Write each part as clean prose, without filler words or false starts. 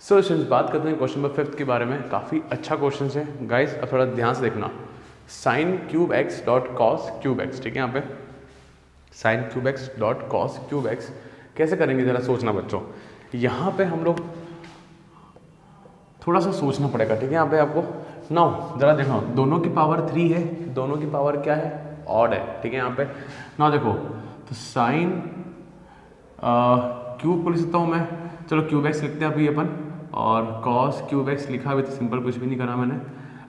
So students, बात करते हैं क्वेश्चन नंबर 5 के बारे में। काफ़ी अच्छा क्वेश्चन है गाइस, अब थोड़ा ध्यान से देखना। Sine cube x dot cos cube x, ठीक है। यहाँ पे sine cube x dot cos cube x कैसे करेंगे ज़रा सोचना बच्चों। यहाँ पे हम लोग थोड़ा सा सोचना पड़ेगा, ठीक है। यहाँ पे आपको नाउ ज़रा देखो, दोनों की पावर 3 है, दोनों की पावर क्या है, ऑड है, ठीक है। यहाँ पे नाउ देखो, तो साइन क्यूब को लिख सकता हूँ मैं, चलो क्यूब एक्स लिखते हैं अभी अपन, और कॉस क्यूब एक्स लिखा भी तो सिंपल, कुछ भी नहीं करा मैंने।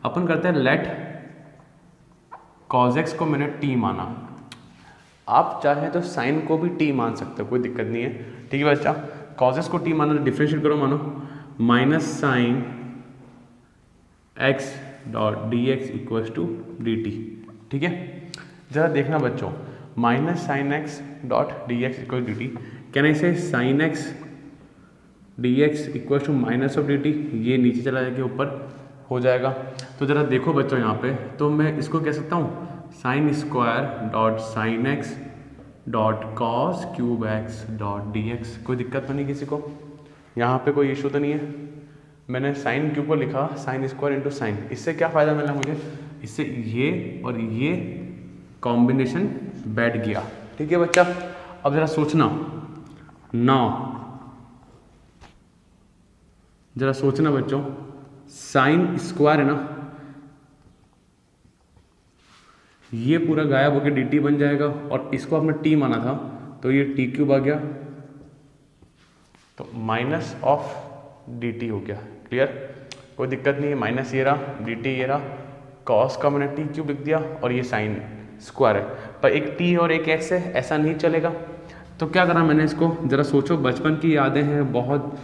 अपन करते हैं लेट कॉस एक्स को मैंने टी माना, आप चाहें तो साइन को भी टी मान सकते हो, कोई दिक्कत नहीं है, ठीक है बच्चा। कॉस एक्स को टी माना, डिफरेंशिएट करो, मानो minus sine X dot D X equals to D T, ठीक है। जरा देखना बच्चों, minus sine X dot D X equal D T, can I say sine X D X equal to minus of D T, ये नीचे चला जाके ऊपर हो जाएगा। तो ज़रा देखो बच्चों यहाँ पे, तो मैं इसको कह सकता हूँ sine square dot sign X dot cos cube x dot D x. कोई दिक्कत तो नहीं किसी को, यहाँ पे कोई इशू तो नहीं है। मैंने साइन क्यूब को लिखा साइन स्क्वायर इंटू साइन, इससे क्या फ़ायदा मिला मुझे, इससे ये और ये कॉम्बिनेशन बैठ गया, ठीक है बच्चा। अब ज़रा सोचना ना, जरा सोचना बच्चों, साइन स्क्वायर है ना, ये पूरा गायब होकर डी टी बन जाएगा, और इसको आपने टी माना था तो ये टी क्यूब आ गया, तो माइनस ऑफ डी टी हो गया। क्लियर, कोई दिक्कत नहीं है। माइनस ये रहा, डी टी ये रहा, कॉस का मैंने टी क्यूब लिख दिया, और ये साइन स्क्वायर है, पर एक टी और एक एक्स है, ऐसा नहीं चलेगा। तो क्या करा मैंने इसको, ज़रा सोचो, बचपन की यादें हैं बहुत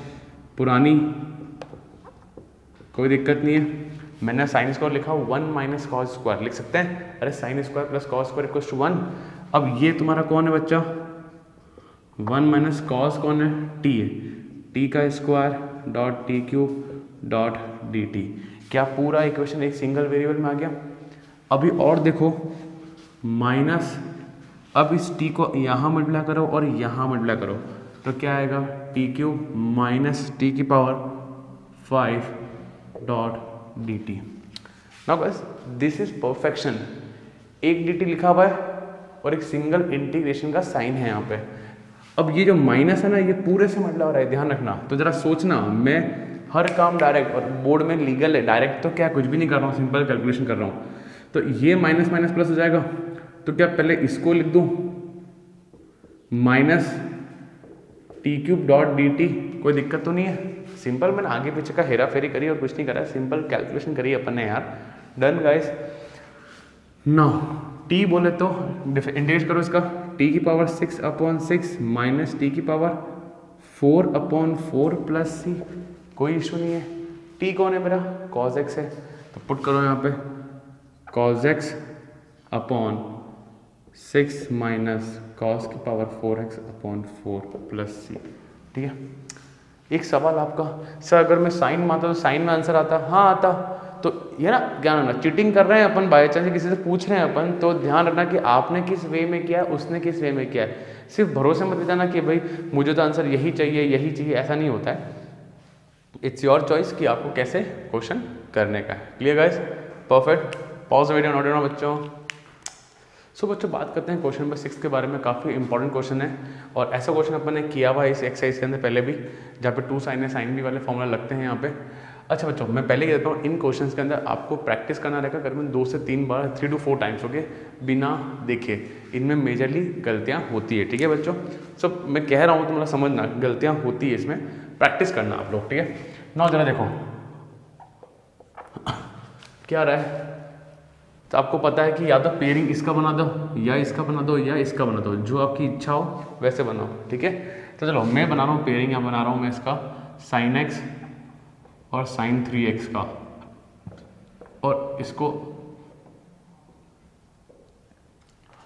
पुरानी, कोई दिक्कत नहीं है। मैंने साइन स्क्वायर लिखा 1 माइनस कॉस स्क्वायर, लिख सकते हैं, अरे sine square plus cos square equal to 1। अब ये तुम्हारा कौन है बच्चा, 1 माइनस कॉस कौन है, टी है, टी का square dot T cube dot D T. क्या पूरा इक्वेशन एक सिंगल वेरिएबल में आ गया। अभी और देखो, माइनस, अब इस टी को यहाँ मल्टीप्लाई करो और यहाँ मल्टीप्लाई करो, तो क्या आएगा, टी क्यूब माइनस टी की power 5 dot D T. Now guys, this is perfection. एक डी टी लिखा हुआ है और एक सिंगल इंटीग्रेशन का साइन है यहाँ पे। अब ये जो माइनस है ना, ये पूरे से मतलब रहा है, ध्यान रखना। तो जरा सोचना, मैं हर काम डायरेक्ट, और बोर्ड में लीगल है, डायरेक्ट तो क्या कुछ भी नहीं कर रहा हूँ, सिंपल कैलकुलेशन कर रहा हूँ। तो ये माइनस माइनस प्लस हो जाएगा, तो क्या पहले इसको लिख दूँ, minus T cube dot D T, कोई दिक्कत तो नहीं है। सिंपल मैंने आगे पीछे का हेरा फेरी करी और कुछ नहीं करा, सिंपल कैलकुलेशन करी अपन ने यार। Done guys. नाउ टी बोले तो इंटीग्रेट करो इसका, टी की पावर 6/6 माइनस टी की पावर 4/4 प्लस सी, कोई इशू नहीं है। टी कौन है मेरा, कॉस एक्स है, तो पुट करो यहाँ पे cos x upon 6 minus cos की पावर 4x/4 प्लस सी, ठीक है। एक सवाल आपका, सर अगर मैं साइन मानता तो साइन में आंसर आता, हाँ आता। तो ये ना क्या ना, चीटिंग कर रहे हैं अपन, बाई चांस किसी से पूछ रहे हैं अपन, तो ध्यान रखना कि आपने किस वे में किया, उसने किस वे में किया है। सिर्फ भरोसे मत जाना कि भाई मुझे तो आंसर यही चाहिए, ऐसा नहीं होता है। इट्स योर चॉइस कि आपको कैसे क्वेश्चन करने का है। Clear guys, perfect. Pause video, note down बच्चों। सो बच्चों, बात करते हैं क्वेश्चन नंबर 6 के बारे में। काफ़ी इंपॉर्टेंट क्वेश्चन है, और ऐसा क्वेश्चन अपन ने किया हुआ है इस एक्सरसाइज के अंदर पहले भी, जहाँ पे 2 साइन है, साइन बी वाले फॉर्मूला लगते हैं यहाँ पे। अच्छा बच्चों, मैं पहले ही कहता हूँ, इन क्वेश्चंस के अंदर आपको प्रैक्टिस करना रहेगा करीबन 2 से 3 बार, 3 to 4 टाइम्स, ओके, बिना देखे। इनमें मेजरली गलतियाँ होती है, ठीक है बच्चों। सो मैं कह रहा हूँ, तो मतलब समझना, गलतियाँ होती है, इसमें प्रैक्टिस करना आप लोग, ठीक है। ना जरा देखो क्या रहा है, तो आपको पता है कि या तो पेयरिंग इसका बना दो, या इसका बना दो, या इसका बना दो, जो आपकी इच्छा हो वैसे बनाओ, ठीक है। तो चलो मैं बना रहा हूँ पेयरिंग, यहाँ बना रहा हूँ मैं इसका साइन एक्स और साइन 3x का, और इसको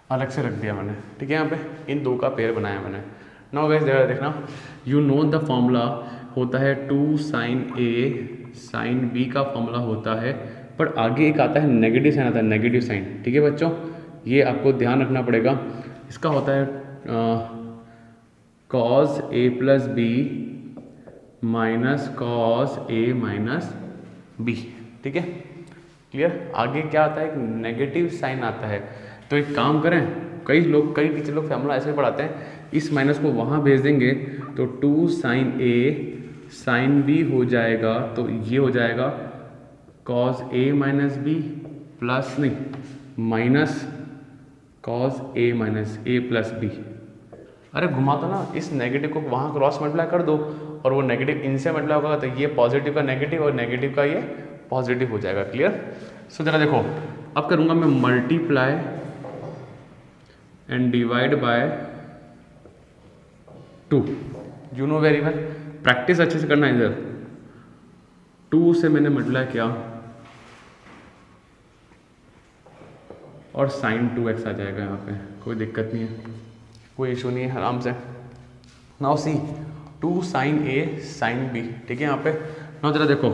अलग से रख दिया मैंने, ठीक है। यहाँ पे इन दो का पेयर बनाया मैंने। नाउ गाइस देखना, यू नो द फॉर्मूला होता है 2 साइन ए साइन बी का फॉर्मूला होता है, पर आगे एक आता है नेगेटिव साइन, आता है नेगेटिव साइन, ठीक है बच्चों। ये आपको ध्यान रखना पड़ेगा। इसका होता है cos a plus b minus cos A minus B. ठीक है, क्लियर। आगे क्या आता है, एक नेगेटिव साइन आता है। तो एक काम करें, कई टीचर लोग फॉर्मूला ऐसे पढ़ाते हैं, इस माइनस को वहाँ भेज देंगे तो 2 साइन ए साइन बी हो जाएगा, तो ये हो जाएगा cos A minus B plus नहीं माइनस कॉस ए माइनस ए प्लस बी। अरे घुमा दो ना, इस नेगेटिव को वहाँ क्रॉस मल्टीप्लाई कर दो और वो नेगेटिव इनसे मल्टीप्लाई होगा, तो ये पॉजिटिव का नेगेटिव और नेगेटिव का ये पॉजिटिव हो जाएगा। क्लियर। सो जरा देखो, अब करूँगा मैं multiply and divide by 2। You know very well, practice अच्छे से करना। इधर 2 से मैंने मल्टीप्लाई किया और साइन 2x आ जाएगा यहाँ पे, कोई दिक्कत नहीं है, कोई इशू नहीं है, आराम से। नाउ सी 2 साइन ए साइन बी। ठीक है, यहाँ पे नाउ जरा देखो,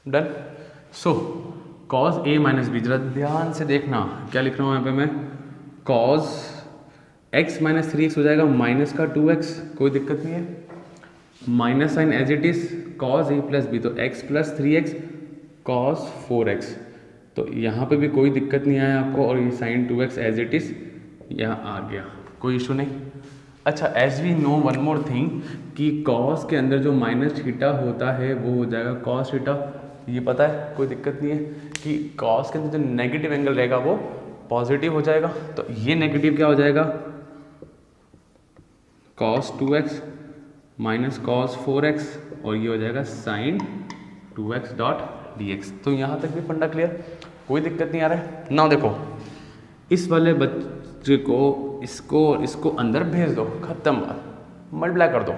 done. So cos A minus B, जरा ध्यान से देखना क्या लिख रहा हूँ यहाँ पे मैं, कॉस x माइनस 3x हो जाएगा माइनस का 2x, कोई दिक्कत नहीं है। Minus sine as it is cos a plus b, तो x plus 3x cos 4x, तो यहाँ पे भी कोई दिक्कत नहीं आया आपको, और ये sign 2x as it is यहाँ आ गया, कोई इशू नहीं। अच्छा, as we know one more thing कि कॉस के अंदर जो माइनस थीटा होता है वो हो जाएगा कॉस थीटा, ये पता है, कोई दिक्कत नहीं है कि कॉस के अंदर जो नेगेटिव एंगल रहेगा वो पॉजिटिव हो जाएगा, तो ये नेगेटिव क्या हो जाएगा, cos 2x minus cos 4x, और ये हो जाएगा साइन 2x डॉट dx। तो यहाँ तक भी फंडा क्लियर, कोई दिक्कत नहीं आ रहा है। ना देखो, इस वाले बच्चे को इसको अंदर भेज दो, खत्म बात, मल्टीप्लाई कर दो।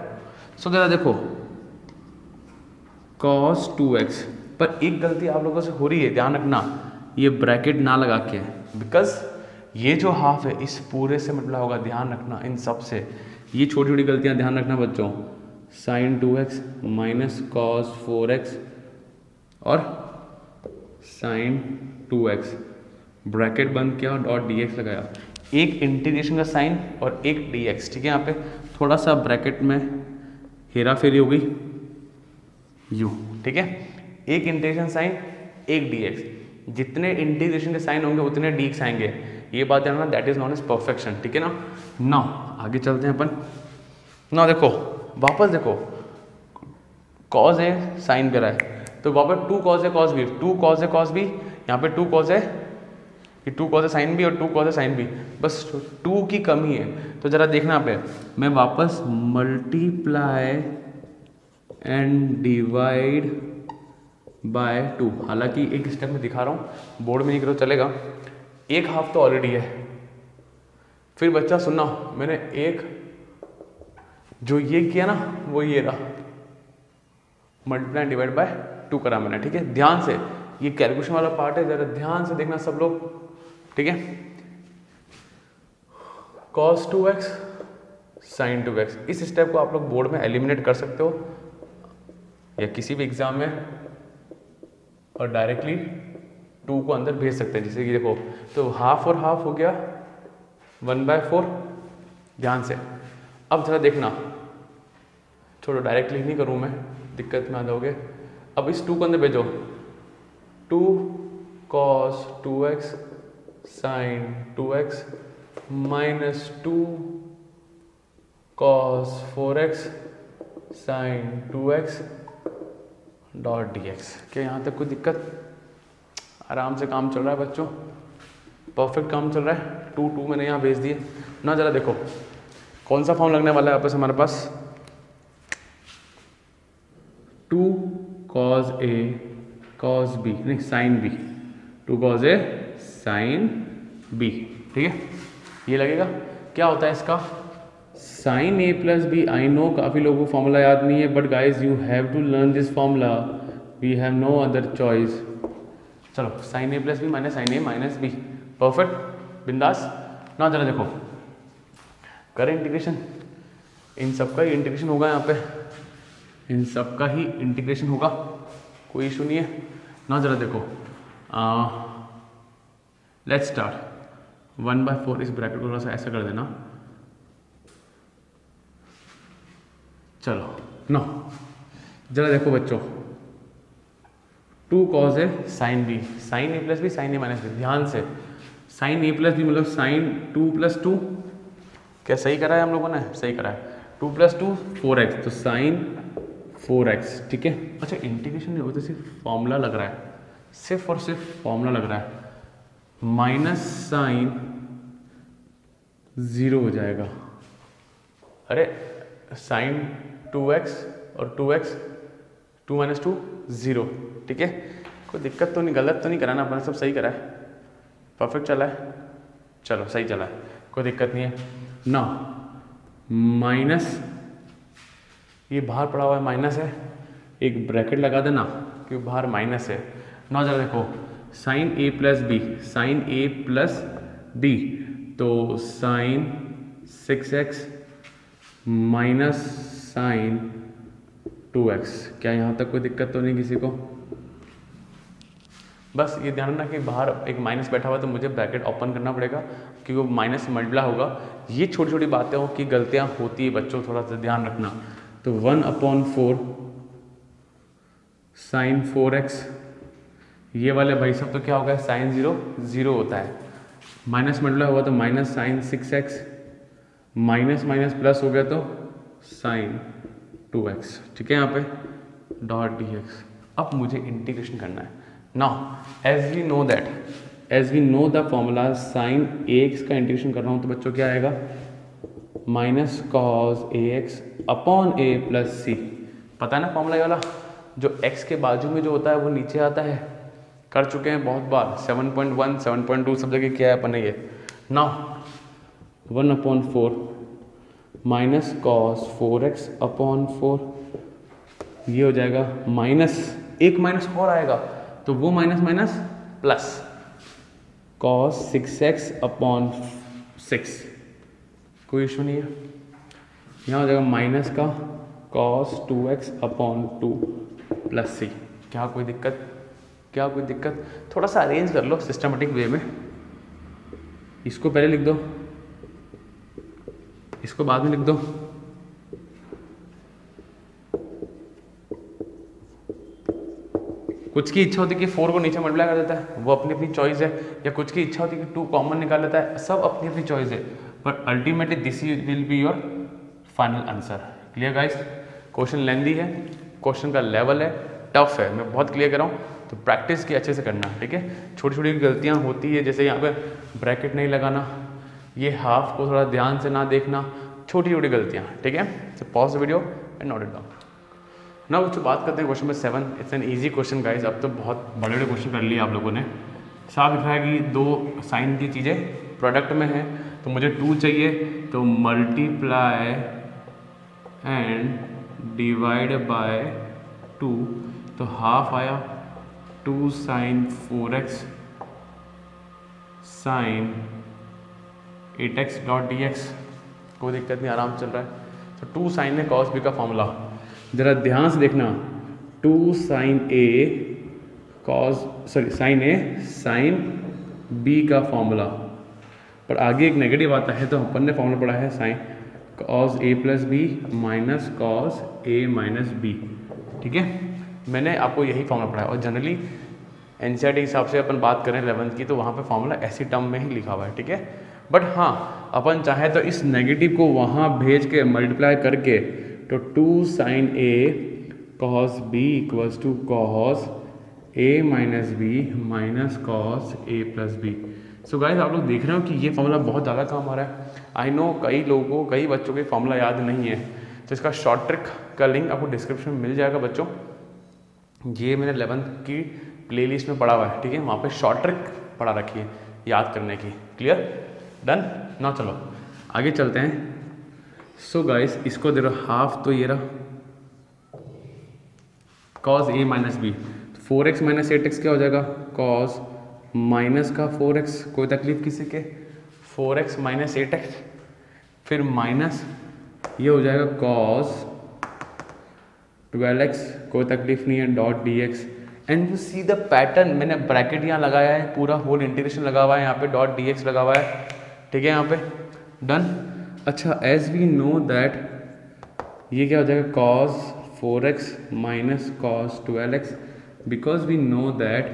सो जरा देखो cos 2x, पर एक गलती आप लोगों से हो रही है, ध्यान रखना, ये ब्रैकेट ना लगा के, बिकॉज ये जो हाफ है इस पूरे से मल्टीप्लाई होगा, ध्यान रखना इन सब से, ये छोटी छोटी गलतियां ध्यान रखना बच्चों। Sign 2x minus cos 4x और साइन 2x, ब्रैकेट बंद किया और डॉट dx लगाया, एक इंटीग्रेशन का साइन और एक dx। ठीक है, यहाँ पे थोड़ा सा ब्रैकेट में हेरा फेरी हो गई, u। ठीक है, एक इंटीग्रेशन साइन एक dx, जितने इंटीग्रेशन के साइन होंगे उतने dx आएंगे, ये बात है ना, that is known as perfection. ठीक है ना। नाउ आगे चलते हैं अपन। ना देखो, वापस देखो, कॉस ए साइन बी रहा है, तो वापस 2 cos A cos B, 2 cos A cos B, यहाँ पे 2 कॉस ए, ये 2 कॉस ए साइन बी और 2 कॉस ए साइन बी, बस 2 की कमी है। तो जरा देखना पे, मैं वापस मल्टीप्लाई एंड डिवाइड बाय 2, हालांकि एक स्टेप में दिखा रहा हूँ, बोर्ड में नहीं करो चलेगा, एक हाफ तो ऑलरेडी है। फिर बच्चा सुनना, मैंने एक जो ये किया ना वो ये रहा, मल्टीप्लाई डिवाइड बाय 2 करा मैंने। ठीक है, ध्यान से, ये कैलकुलेशन वाला पार्ट है, जरा ध्यान से देखना सब लोग। ठीक है, cos 2x sin 2x, इस स्टेप को आप लोग बोर्ड में एलिमिनेट कर सकते हो या किसी भी एग्जाम में, और डायरेक्टली 2 को अंदर भेज सकते हैं। जैसे कि देखो, तो हाफ और हाफ हो गया 1/4, ध्यान से। अब जरा देखना, छोड़ो डायरेक्टली नहीं करूँ मैं, दिक्कत में आ जाओगे। अब इस 2 को अंदर भेजो, 2 cos 2x sin 2x minus 2 cos 4x sin 2x dot dx। क्या यहाँ तक कोई दिक्कत? आराम से काम चल रहा है बच्चों, परफेक्ट काम चल रहा है। 2 मैंने यहाँ भेज दिए ना। जरा देखो कौन सा फॉर्म लगने वाला है वापस हमारे पास, 2 cos a cos b, नहीं sin b, 2 cos a sin b। ठीक है, ये लगेगा। क्या होता है इसका, sin a plus b. I know काफ़ी लोगों को फॉर्मूला याद नहीं है, but guys you have to learn this formula, we have no other choice. चलो, sin a plus b minus sin a minus b, perfect, बिंदास ना। जरा देखो, करें इंटीग्रेशन, इन सब का ही इंटीग्रेशन होगा यहाँ पे, इन सब का ही इंटीग्रेशन होगा, कोई इशू नहीं है ना। जरा देखो, लेट्स स्टार्ट 1/4, इस ब्रैकेट को थोड़ा सा ऐसा कर देना, चलो नो जरा देखो बच्चों, 2 cos A sine B, sine a plus b, sine A minus B, ध्यान से साइन ए प्लस बी मतलब साइन 2 प्लस 2, क्या सही करा है हम लोगों ने? सही करा है। 2 प्लस 2 4x, तो साइन 4x, ठीक है। अच्छा इंटीग्रेशन नहीं होगा तो सिर्फ फॉर्मूला लग रहा है, सिर्फ और सिर्फ फॉर्मूला लग रहा है, माइनस साइन 0 हो जाएगा। अरे साइन 2x और 2x 2 माइनस 2 0, ठीक है। कोई दिक्कत तो नहीं, गलत तो नहीं कराना अपना, सब सही करा है, परफेक्ट चला है, चलो सही चला है, कोई दिक्कत नहीं है ना। माइनस ये बाहर पड़ा हुआ है, माइनस है, एक ब्रैकेट लगा देना क्योंकि बाहर माइनस है ना। जरा देखो sine a plus b, sine a plus b, तो sine 6x minus sine 2x, क्या यहाँ तक कोई दिक्कत तो नहीं किसी को? बस ये ध्यान रखना कि बाहर एक माइनस बैठा हुआ है तो मुझे ब्रैकेट ओपन करना पड़ेगा क्योंकि वो माइनस मल्टीप्लाई होगा। ये छोटी छोटी बातें हो कि गलतियाँ होती है बच्चों, थोड़ा सा ध्यान रखना। तो 1/4 साइन 4x, ये वाले भाई सब तो क्या होगा, साइन 0 0 होता है, माइनस मल्टीप्लाई हुआ तो minus sine 6x, minus minus plus हो गया तो साइन 2x, ठीक है। यहाँ पे डॉट dx। अब मुझे इंटीग्रेशन करना है। Now as we know that, as we know the formula, sine ax का इंटीग्रेशन कर रहा हूँ तो बच्चों क्या आएगा, minus cos ax upon a plus C. पता है ना फॉर्मूला ये वाला, जो x के बाजू में जो होता है वो नीचे आता है, कर चुके हैं बहुत बार, 7.1 7.2 सब जगह किया है अपन ने ये। Now 1/4 minus cos 4x upon 4, ये हो जाएगा माइनस, एक माइनस और आएगा तो वो minus minus plus, cos 6x upon 6, कोई इशू नहीं है। यहाँ हो जाएगा माइनस का cos 2x upon 2 plus C. क्या कोई दिक्कत? क्या कोई दिक्कत? थोड़ा सा अरेंज कर लो सिस्टमेटिक वे में, इसको पहले लिख दो, इसको बाद में लिख दो। कुछ की इच्छा होती है कि 4 को नीचे मल्टीप्लाई कर देता है, वो अपनी अपनी चॉइस है, या कुछ की इच्छा होती है कि 2 कॉमन निकाल लेता है, सब अपनी अपनी चॉइस है, but ultimately this will be your final answer. Clear guys? Question lengthy है, क्वेश्चन का लेवल है, टफ है, मैं बहुत क्लियर कर रहा हूँ, तो प्रैक्टिस की अच्छे से करना, ठीक है। छोटी छोटी गलतियाँ होती है, जैसे यहाँ पे ब्रैकेट नहीं लगाना, ये हाफ को थोड़ा ध्यान से ना देखना, छोटी छोटी गलतियाँ, ठीक है। तो pause the video and note it down. ना बच्चों बात करते हैं question number 7। It's an easy question guys, अब तो बहुत बड़े बड़े क्वेश्चन कर लिए आप लोगों ने। साफ दिख रहा है कि 2 साइन की चीज़ें प्रोडक्ट में है, तो मुझे 2 चाहिए, तो मल्टीप्लाई एंड डिवाइड बाय 2, तो हाफ आया 2 sine 4x sign 8x dot dx, कोई दिक्कत नहीं, आराम चल रहा है। तो 2 साइन है कॉस बी का फॉर्मूला, जरा ध्यान से देखना, 2 sine a cos, sorry sine A sine B का फॉर्मूला, पर आगे एक नेगेटिव आता है, तो अपन ने फॉर्मूला पढ़ा है sine cos a plus b minus cos A minus B, ठीक है। मैंने आपको यही फॉर्मूला पढ़ा है, और जनरली एनसीईआरटी के हिसाब से अपन बात करें 11th की, तो वहाँ पे फॉर्मूला ऐसी टर्म में ही लिखा हुआ है, ठीक है। बट हाँ, अपन चाहे तो इस नेगेटिव को वहाँ भेज के मल्टीप्लाई करके, तो 2 sine a cos b equals to cos A minus b minus cos a plus b. So guys आप लोग देख रहे हो कि ये फॉर्मूला बहुत ज़्यादा काम आ रहा है। आई नो कई लोगों को, कई बच्चों के फॉर्मूला याद नहीं है, तो इसका शॉर्ट ट्रिक का लिंक आपको डिस्क्रिप्शन में मिल जाएगा बच्चों। ये मैंने 11th की प्लेलिस्ट में पढ़ा हुआ है, ठीक है, वहाँ पे शॉर्ट ट्रिक पढ़ा रखी है याद करने की। क्लियर? डन ना, चलो आगे चलते हैं। सो गाइस इसको दे रहा हाफ, तो ये रहा कॉस ए minus B, 4x minus 8x क्या हो जाएगा, कॉस माइनस का 4x, कोई तकलीफ किसी के, 4x माइनस 8x, फिर माइनस ये हो जाएगा कॉस 12x, कोई तकलीफ नहीं है, dot dx। And you see the pattern, मैंने ब्रैकेट यहाँ लगाया है, पूरा होल इंटीग्रेशन लगा हुआ है, यहाँ पे डॉट dx लगा हुआ है, ठीक है, यहाँ पे डन। अच्छा, एज वी नो दैट ये क्या हो जाएगा cos 4x minus cos 12x, because we know that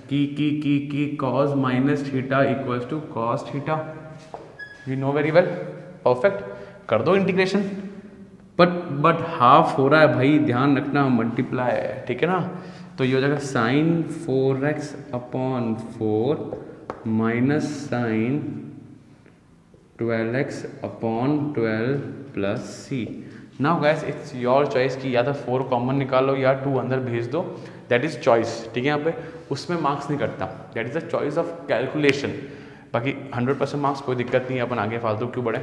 की cos minus theta equals to cos theta, we know very well. Perfect, कर दो इंटीग्रेशन। बट हाफ हो रहा है भाई, ध्यान रखना, मल्टीप्लाई है, ठीक है ना। तो ये हो जाएगा sine 4x upon 4 minus sine 12x upon 12 plus C. Now guys it's your choice कि या तो 4 कॉमन निकालो या 2 अंदर भेज दो, दैट इज चॉइस, ठीक है। यहाँ पे उसमें मार्क्स नहीं कटता, that is the choice of calculation. बाकी 100% मार्क्स कोई दिक्कत नहीं है, अपन आगे फालतू क्यों बढ़े।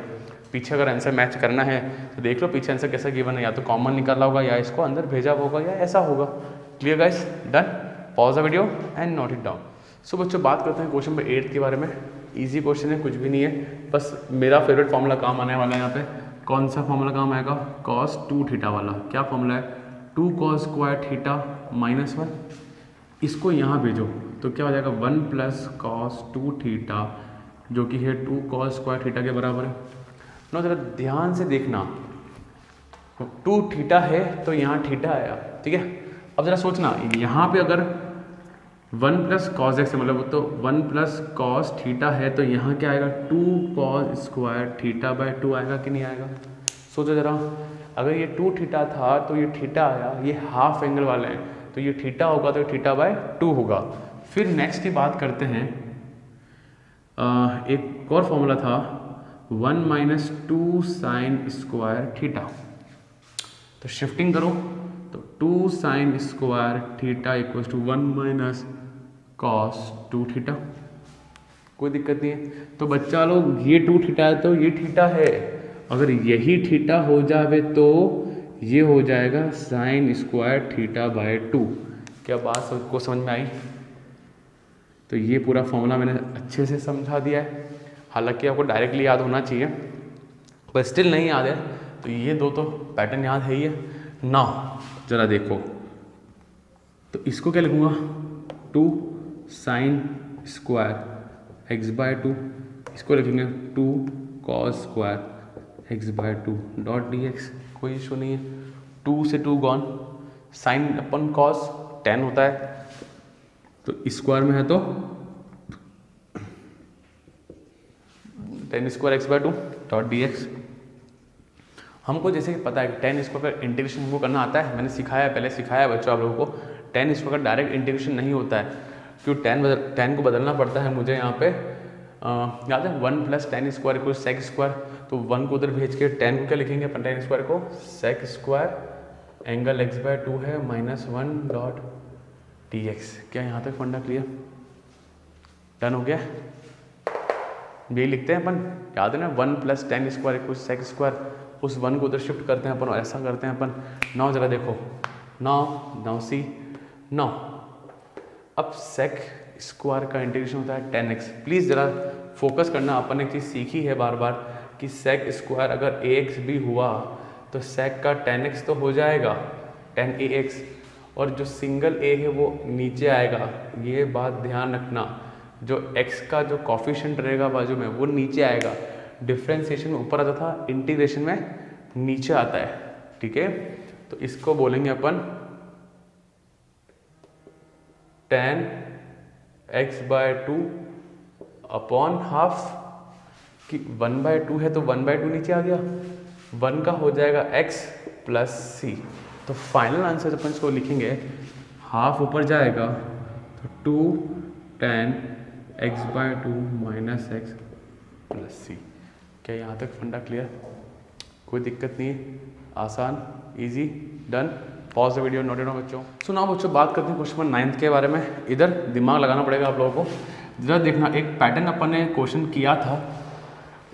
पीछे अगर आंसर मैच करना है तो देख लो पीछे आंसर कैसा गिवन है, या तो कॉमन निकाला होगा या इसको अंदर भेजा होगा या ऐसा होगा। Clear guys, done. Pause the video and note it down. So बच्चों बात करते हैं क्वेश्चन नंबर 8 के बारे में। इजी क्वेश्चन है, कुछ भी नहीं है, बस मेरा फेवरेट फॉर्मूला काम आने वाला है यहाँ पे। कौन सा फॉर्मूला काम आएगा? cos 2 थीटा वाला। क्या फॉर्मूला है? 2 cos स्क्वायर थीटा माइनस 1। इसको यहाँ भेजो तो क्या हो जाएगा 1 प्लस cos 2 थीटा, जो कि है 2 cos स्क्वायर थीटा के बराबर है ना। जरा ध्यान से देखना, 2 थीटा है तो यहाँ थीटा आया, ठीक है। अब जरा सोचना, यहाँ पे अगर 1 प्लस कॉस एक्स है, मतलब तो 1 प्लस कॉस थीटा है, तो यहाँ क्या आएगा 2 कॉस स्क्वायर थीटा बाय 2 आएगा कि नहीं आएगा? सोचो जरा, अगर ये 2 थीटा था तो ये थीटा आया, ये हाफ एंगल वाले हैं तो ये थीटा होगा तो थीटा बाय 2 होगा। फिर नेक्स्ट की बात करते हैं, एक और फॉर्मूला था 1 माइनस 2 साइन स्क्वायर थीटा। तो शिफ्टिंग करो तो 2 sine square theta equals to 1 minus cos 2 theta. कोई दिक्कत नहीं है। तो बच्चा लोग ये 2 थीटा है तो ये थीटा है, अगर यही थीटा हो जाए तो ये हो जाएगा साइन स्क्वायर थीटा बाय 2। क्या बात सबको समझ में आई? तो ये पूरा फॉर्मूला मैंने अच्छे से समझा दिया है, हालांकि आपको डायरेक्टली याद होना चाहिए, पर स्टिल नहीं याद है तो ये दो तो पैटर्न याद है ही है ना। जरा देखो, तो इसको क्या लिखूँगा 2 साइन स्क्वायर एक्स बाय 2, इसको लिखेंगे 2 cos square x by 2 dot D x. कोई इशू नहीं है, 2 से 2 गॉन, साइन अपन कॉस 10 होता है तो स्क्वायर में है तो 10 square x by 2 dot D x. हमको जैसे कि पता है कि 10 स्क्वायर का इंटीग्रेशन हमको करना आता है, मैंने सिखाया है, पहले सिखाया है बच्चों आप लोगों को। 10 स्क्वायर का डायरेक्ट इंटीग्रेशन नहीं होता है, क्यों 10 को बदलना पड़ता है मुझे यहाँ पे। याद है 1 plus 10 square equal sec square, तो 1 को उधर भेज के 10 को क्या लिखेंगे अपन 10 स्क्वायर को sec square angle x by 2 है माइनस 1 डॉट डी एक्स। क्या यहाँ तक फंडा क्लियर? डन हो गया? यही लिखते हैं अपन, याद है ना 1 plus 10 square equal sec square, उस 1 को उधर शिफ्ट करते हैं अपन और ऐसा करते हैं अपन। नाउ जरा देखो, नाउ सी, नाउ अब सेक स्क्वायर का इंटीग्रेशन होता है 10x। प्लीज़ ज़रा फोकस करना, अपन ने एक चीज़ सीखी है बार बार कि सेक स्क्वायर अगर ax भी हुआ तो सेक का 10x तो हो जाएगा 10ax, और जो सिंगल a है वो नीचे आएगा। ये बात ध्यान रखना, जो x का जो कॉफिशिएंट रहेगा बाजू में वो नीचे आएगा। डिफ्रेंसिएशन में ऊपर आता था, इंटीग्रेशन में नीचे आता है, ठीक है। तो इसको बोलेंगे अपन 10x बाय 2 अपॉन हाफ, कि 1 बाय 2 है तो 1 बाय 2 नीचे आ गया, 1 का हो जाएगा x प्लस सी। तो फाइनल आंसर अपन इसको लिखेंगे, हाफ ऊपर जाएगा तो 2 10x by 2 minus x plus C. क्या यहाँ तक फंडा क्लियर? कोई दिक्कत नहीं है, आसान, easy, done. Pause the video, note down बच्चों। सुना बच्चों, बात करते हैं क्वेश्चन नंबर 9 के बारे में। इधर दिमाग लगाना पड़ेगा आप लोगों को। जरा देखना, एक पैटर्न अपन ने क्वेश्चन किया था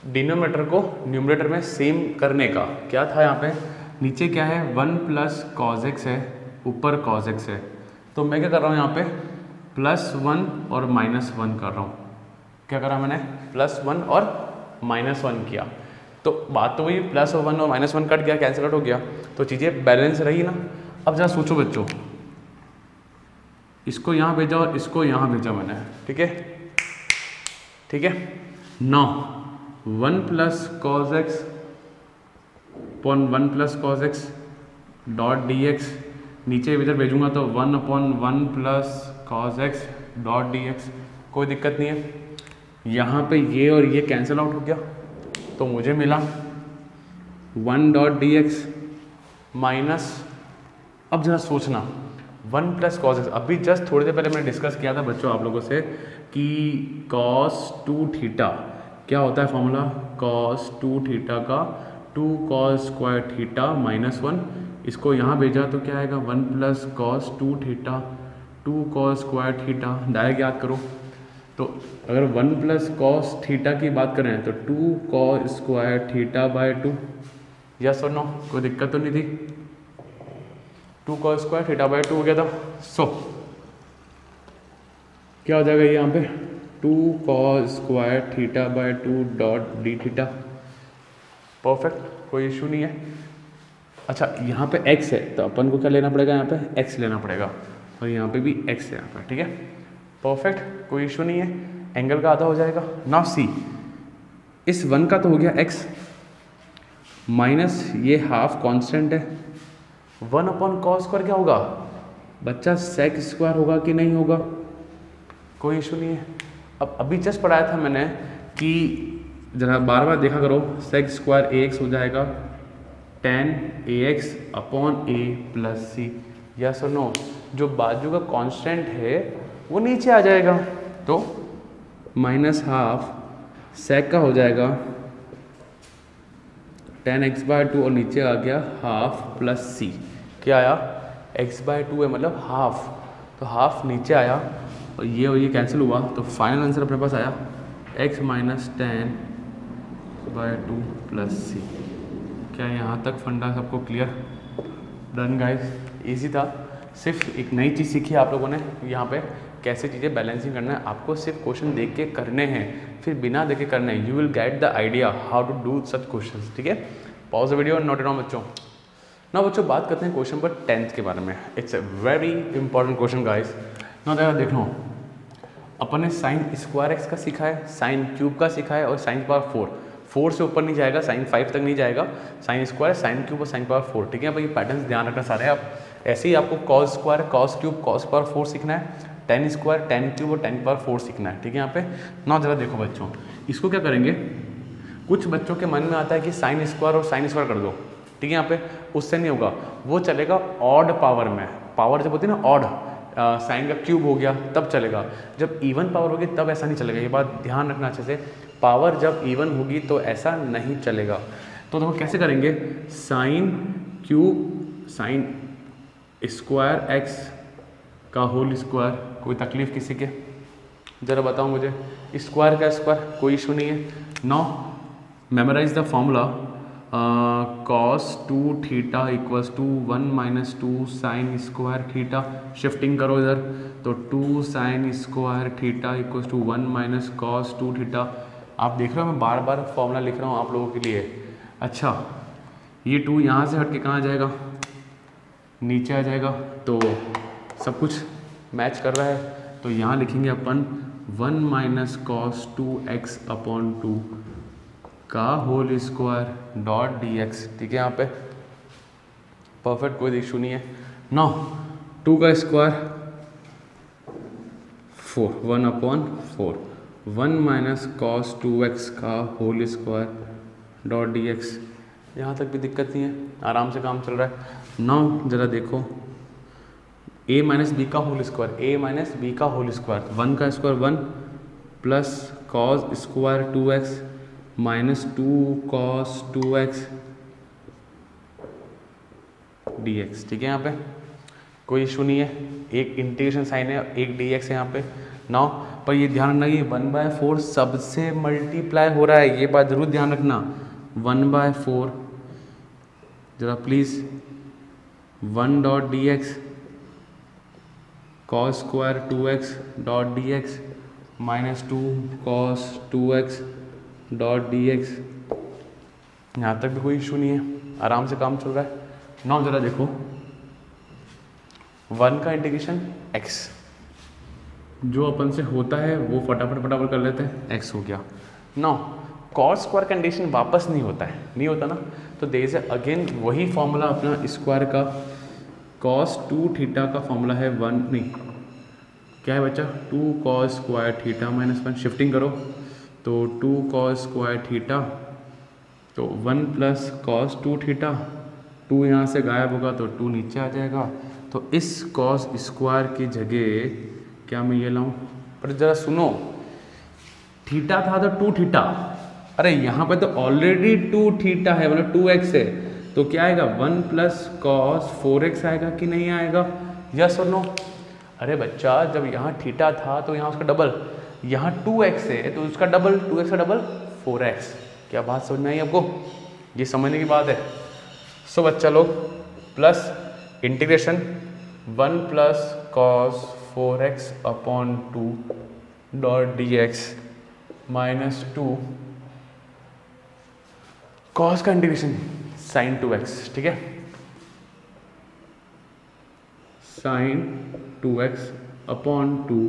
डिनोमिनेटर को न्यूमरेटर में सेम करने का। क्या था यहाँ पे, नीचे क्या है 1 प्लस कॉस एक्स है, ऊपर कॉस एक्स है, तो मैं क्या कर रहा हूँ यहाँ पे +1 और -1 कर रहा हूँ। क्या करा मैंने, +1 और -1 किया, तो बात तो वही +1 और -1 कट गया, कैंसिल आउट हो गया, तो चीज़ें बैलेंस रही ना। अब जरा सोचो बच्चों, इसको यहाँ भेजा और इसको यहाँ भेजा मैंने, ठीक है, ठीक है। 1 plus cos x upon 1 plus cos x dot D x, नीचे इधर भेजूंगा तो 1/1 plus cos x dot D x, कोई दिक्कत नहीं है। यहाँ पे ये और ये कैंसिल आउट हो गया तो मुझे मिला 1 डॉट डी एक्स माइनस, अब जरा सोचना 1 प्लस कॉस एक्स, अभी जस्ट थोड़ी देर पहले मैंने डिस्कस किया था बच्चों आप लोगों से कि कॉस 2 थीटा क्या होता है फॉर्मूला, कॉस 2 थीटा का 2 कॉस स्क्वायर थीटा माइनस 1, इसको यहाँ भेजा तो क्या आएगा 1 plus cos 2 theta 2 cos square theta, direct याद करो। तो अगर 1 प्लस कॉस थीटा की बात करें तो 2 cos square theta by 2, yes और नो, कोई दिक्कत तो नहीं थी। 2 कॉस स्क्वायर थीटा बाय 2 हो गया था। सो क्या हो जाएगा ये यहाँ पे 2 cos square theta by 2 dot D theta, perfect, कोई इशू नहीं है। अच्छा यहाँ पे x है तो अपन को क्या लेना पड़ेगा, यहाँ पे x लेना पड़ेगा और यहाँ पे भी x है यहाँ पे, ठीक है, परफेक्ट, कोई इशू नहीं है, एंगल का आधा हो जाएगा। नाउ सी, इस 1 का तो हो गया x माइनस ये हाफ कांस्टेंट है, 1 अपॉन कॉस स्क्वायर क्या होगा बच्चा, सेक स्क्वायर होगा कि नहीं होगा, कोई इशू नहीं है। अब अभी जस्ट पढ़ाया था मैंने कि जरा बार बार देखा करो, सेक स्क्वायर ax हो जाएगा tan ax upon a plus C, yes और नो, जो बाजू का कांस्टेंट है वो नीचे आ जाएगा तो माइनस हाफ सेक का हो जाएगा tan x बाय 2 और नीचे आ गया हाफ प्लस सी, क्या आया x बाय 2 है मतलब हाफ, तो हाफ नीचे आया और ये कैंसिल हुआ तो फाइनल आंसर अपने पास आया x minus tan by 2 plus C. क्या यहाँ तक फंडा सबको क्लियर, डन गाइस, इजी था, सिर्फ एक नई चीज़ सीखी आप लोगों ने यहाँ पे कैसे चीज़ें बैलेंसिंग करना है, आपको सिर्फ क्वेश्चन देख के करने हैं, फिर बिना देखे करने हैं, you will get the idea how to do such question, ठीक है। Pause the video, note it down बच्चों। ना बच्चों बात करते हैं क्वेश्चन पर 10th के बारे में, it's a very important question guys. ना देख लो, अपन ने साइन स्क्वायर एक्स का सीखा है, साइन क्यूब का सीखा है और साइन पावर 4 से ऊपर नहीं जाएगा, साइन 5 तक नहीं जाएगा, साइन स्क्वायर, साइन क्यूब और साइन पावर 4, ठीक है भाई, पैटर्न्स ध्यान रखना सारे आप। ऐसे ही आपको cos square, cos cube, cos power 4 सीखना है, टेन स्क्वायर, टेन क्यूब और टेन पावर 4 सीखना है, ठीक है। यहाँ पे ना जरा देखो बच्चों, इसको क्या करेंगे, कुछ बच्चों के मन में आता है कि साइन स्क्वायर और साइन स्क्वायर कर दो, ठीक है, यहाँ पे उससे नहीं होगा, वो चलेगा ऑड पावर में, पावर जब होती है ना ऑड, साइन का क्यूब हो गया तब चलेगा, जब इवन पावर होगी तब ऐसा नहीं चलेगा, ये बात ध्यान रखना अच्छे से, पावर जब इवन होगी तो ऐसा नहीं चलेगा। तो देखो कैसे करेंगे, sine cube sine square x का होल स्क्वायर, कोई तकलीफ किसी के, ज़रा बताओ मुझे, स्क्वायर का स्क्वायर, कोई इशू नहीं है। Now memorise the formula, cos 2 theta equals to 1 minus 2 sine square theta, shifting करो इधर तो 2 sine square theta equals to 1 minus cos 2 theta. आप देख रहे हो मैं बार बार फॉर्मूला लिख रहा हूँ आप लोगों के लिए। अच्छा ये 2 यहाँ से हट के कहाँ जाएगा, नीचे आ जाएगा, तो सब कुछ मैच कर रहा है, तो यहाँ लिखेंगे अपन 1 माइनस कॉस 2x अपॉन 2 का whole square dot D x, ठीक है, यहाँ पे परफेक्ट, कोई इशू नहीं है। नाउ 2 का square 4, 1 upon 4, 1 minus cos 2x का whole square dot D x, यहाँ तक भी दिक्कत नहीं है, आराम से काम चल रहा है। नाउ जरा देखो, a माइनस बी का whole square, a minus b का होल स्क्वायर, 1 का square 1 plus cos square 2x minus 2 cos 2x dx, ठीक है, यहाँ पे कोई इशू नहीं है, एक इंटीग्रेशन साइन है, एक dx है यहाँ पे। नाउ पर ये ध्यान रखना कि 1/4 सबसे मल्टीप्लाई हो रहा है, ये बात जरूर ध्यान रखना, 1/4 जरा please 1 dot D x cos square 2x dot D x minus 2 cos 2x dot D x, यहाँ तक भी कोई इशू नहीं है, आराम से काम चल रहा है। नाउ जरा देखो 1 का इंटीग्रेशन x, जो अपन से होता है वो फटाफट कर लेते हैं, x हो गया। नाउ कॉस स्क्वायर कंडीशन वापस नहीं होता है, नहीं होता ना, तो देयर इज अगेन वही फॉर्मूला अपना स्क्वायर का, cos 2 थीटा का फॉर्मूला है 1, नहीं क्या है बच्चा, 2 cos square theta minus 1, shifting करो तो 2 cos स्क्वायर थीटा, तो 1 प्लस cos 2 थीटा, 2 यहाँ से गायब होगा तो 2 नीचे आ जाएगा। तो इस cos स्क्वायर की जगह क्या मैं ये लाऊं, पर ज़रा सुनो, थीटा था तो 2 थीटा, अरे यहाँ पे तो ऑलरेडी 2 थीटा है, मतलब 2x है, तो क्या आएगा 1 प्लस cos 4x आएगा कि नहीं आएगा, यस और नो। अरे बच्चा जब यहाँ थीटा था तो यहाँ उसका डबल, यहाँ 2x है तो उसका डबल, 2x का डबल 4x। क्या बात समझ में आई आपको, ये समझने की बात है। सो बच्चा लोग plus integration 1 plus cos 4x upon 2 dot dx minus 2 cos का इंटीग्रेशन sin 2x, ठीक है, sin 2x अपॉन 2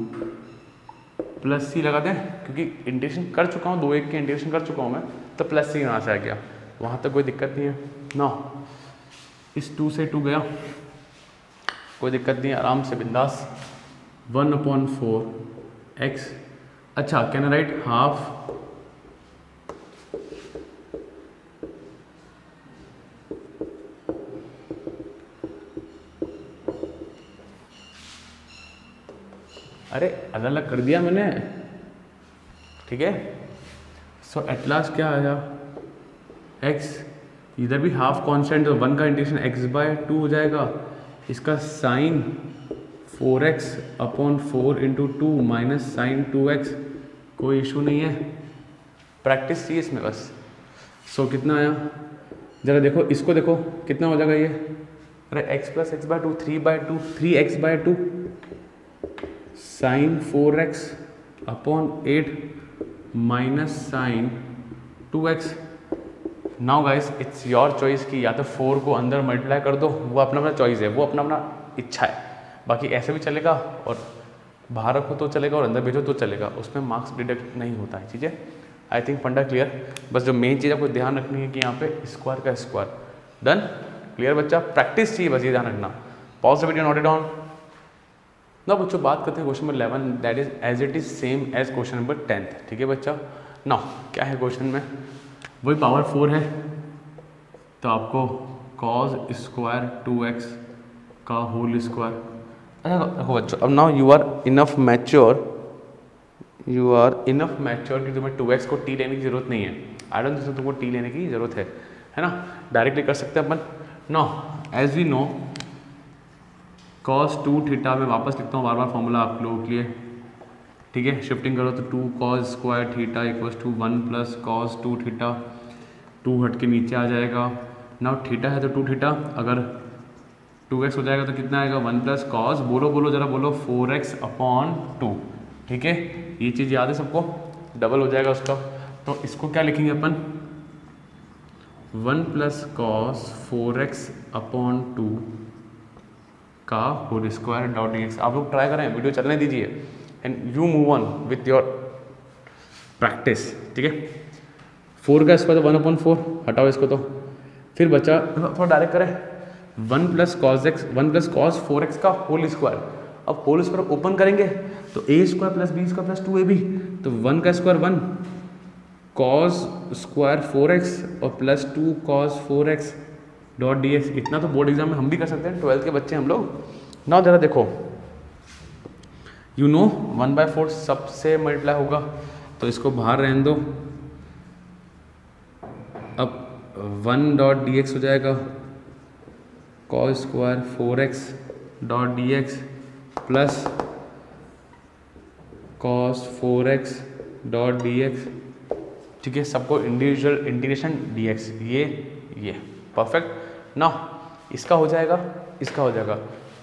प्लस सी लगाते हैं, क्योंकि इंटीग्रेशन कर चुका हूँ, 2 1 के इंटीग्रेशन कर चुका हूँ मैं, तो प्लस सी यहाँ से आ गया, वहाँ तक कोई दिक्कत नहीं है ना। इस 2 से 2 गया, कोई दिक्कत नहीं है, आराम से बिंदास। 1 अपॉन 4 एक्स, अच्छा कैन आई राइट हाफ अरे अलग अलग कर दिया मैंने, ठीक है। सो एट लास्ट क्या आया, x, इधर भी हाफ कांस्टेंट, तो 1 का इंटीग्रेशन x बाय 2 हो जाएगा, इसका sine 4x upon 4 into 2 minus sine 2x, कोई इशू नहीं है, प्रैक्टिस चाहिए इसमें बस। सो कितना आया, ज़रा देखो इसको, देखो कितना हो जाएगा ये, अरे x plus x by 2, 3 by 2, 3x by 2 sine 4x upon 8 minus sine 2x। Now guys it's your choice कि या तो 4 को अंदर मल्टीप्लाई कर दो, वो अपना अपना चॉइस है, वो अपना अपना इच्छा है, बाकी ऐसे भी चलेगा और बाहर रखो तो चलेगा और अंदर भेजो तो चलेगा, उसमें मार्क्स डिडक्ट नहीं होता है, ठीक है। आई थिंक फंडा क्लियर, बस जो मेन चीज़ आपको ध्यान रखनी है कि यहाँ पे स्क्वायर का स्क्वायर, डन क्लियर बच्चा, प्रैक्टिस चाहिए बस, ये ध्यान रखना। Pause the video, note it down. ना बच्चों बात करते हैं question number 11, that is as it is same as question number 10, ठीक है बच्चा। ना क्या है क्वेश्चन में, वही पावर 4 है, तो आपको cos स्क्वायर 2x का होल स्क्वायर, अच्छा देखो बच्चों, अब now you are enough mature, you are enough mature कि तुम्हें 2x को t लेने की जरूरत नहीं है, आई डोंट थिंक तुमको t लेने की जरूरत है ना, डायरेक्टली कर सकते हैं अपन। Now as we know cos 2 theta में वापस लिखता हूँ बार बार फॉर्मूला आप लोगों के लिए, ठीक है, शिफ्टिंग करो तो 2 cos square theta equals to 1 plus cos 2 theta, 2 हट के नीचे आ जाएगा। नाउ थीटा है तो 2 थीटा, अगर 2x हो जाएगा तो कितना आएगा 1 प्लस cos, बोलो बोलो जरा बोलो 4x अपॉन 2, ठीक है, ये चीज़ याद है सबको, डबल हो जाएगा उसका, तो इसको क्या लिखेंगे अपन 1 प्लस cos 4x अपॉन 2 का होल स्क्वायर डॉट dx। आप लोग ट्राई करें, वीडियो चलने दीजिए and you move on with your practice, ठीक है। 4 का स्क्वायर तो 1/4, हटाओ इसको, तो फिर बचा थोड़ा डायरेक्ट करें 1 प्लस cos 4x का होल स्क्वायर। अब होल स्क्वायर ओपन करेंगे तो a square plus b square plus 2ab, तो 1 का स्क्वायर 1 cos स्क्वायर 4x और plus 2 cos 4x dot dx। इतना तो बोर्ड एग्जाम में हम भी कर सकते हैं, 12th के बच्चे हम लोग। ना जरा देखो, यू नो 1/4 सबसे मल्टीप्लाई होगा, तो इसको बाहर रहने दो, अब 1 डॉट dx हो जाएगा cos square 4x dot dx plus cos 4x dot dx, ठीक है, सबको इंडिविजुअल इंटीग्रेशन dx, ये परफेक्ट। ना इसका हो जाएगा, इसका हो जाएगा,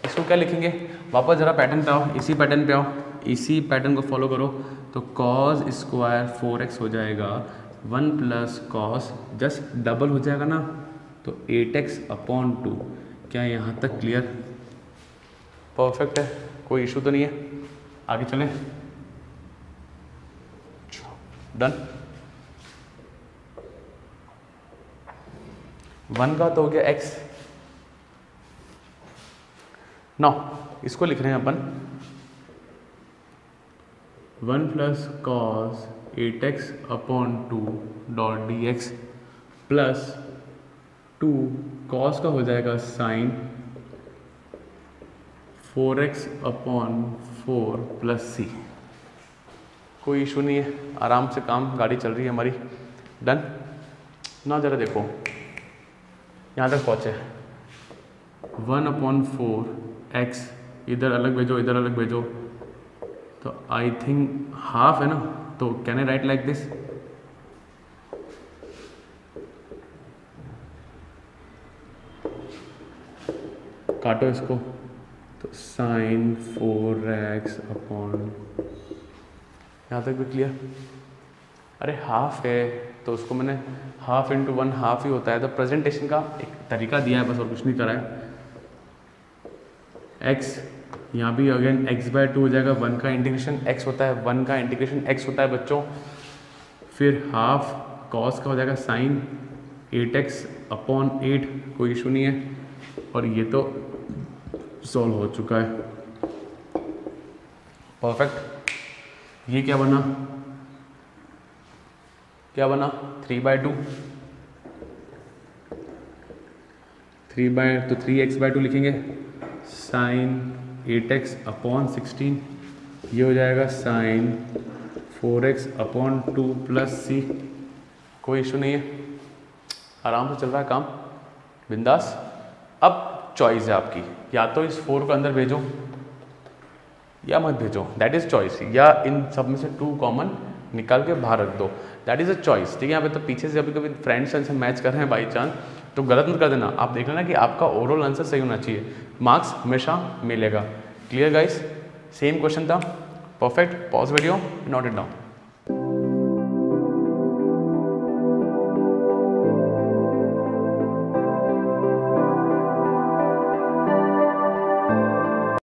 इसको क्या लिखेंगे, वापस ज़रा पैटर्न पे आओ, इसी पैटर्न पे आओ, इसी पैटर्न को फॉलो करो, तो cos स्क्वायर 4x हो जाएगा 1 प्लस cos, जस्ट डबल हो जाएगा ना, तो 8x अपॉन 2। क्या यहाँ तक क्लियर, परफेक्ट है, कोई इशू तो नहीं है, आगे चलें, डन। 1 का तो हो गया x। नाउ इसको लिख रहे हैं अपन 1 plus cos 8x upon 2 dot dx plus 2 cos का हो जाएगा साइन 4x अपॉन 4 प्लस सी। कोई इशू नहीं है, आराम से काम, गाड़ी चल रही है हमारी। डन ना, ज़रा देखो यहाँ तक पहुँचे 1 अपॉन 4x, इधर अलग भेजो इधर अलग भेजो, तो आई थिंक हाफ है ना, तो can I right like this, काटो इसको, तो साइन 4x अपॉन, यहाँ तक भी क्लियर। अरे हाफ है तो उसको मैंने हाफ इंटू 1 हाफ ही होता है, तो प्रेजेंटेशन का एक तरीका दिया है बस, और कुछ नहीं करा है। x यहाँ भी अगेन x/2 हो जाएगा, 1 का इंटीग्रेशन x होता है, 1 का इंटीग्रेशन x होता है बच्चों। फिर हाफ कॉस का हो जाएगा साइन 8x अपॉन 8, कोई इशू नहीं है, और ये तो सॉल्व हो चुका है, परफेक्ट। ये क्या बना, क्या बना 3/2, 3x/2 लिखेंगे, साइन 8x अपॉन 16, ये हो जाएगा साइन 4x अपॉन 2 प्लस सी। कोई इशू नहीं है, आराम से चल रहा है काम, बिंदास। अब चॉइस है आपकी, या तो इस 4 को अंदर भेजो या मत भेजो, दैट इज चॉइस, या इन सब में से 2 कॉमन निकाल के बाहर रख दो, दैट इज अ चॉइस। ठीक है, यहाँ पे तो पीछे से कभी फ्रेंड्स से मैच कर रहे हैं बाई चांस, तो गलत मत कर देना, आप देख लेना कि आपका ओवरऑल आंसर सही होना चाहिए, मार्क्स हमेशा मिलेगा। क्लियर गाइस, सेम क्वेश्चन था, perfect. Pause video, note it down.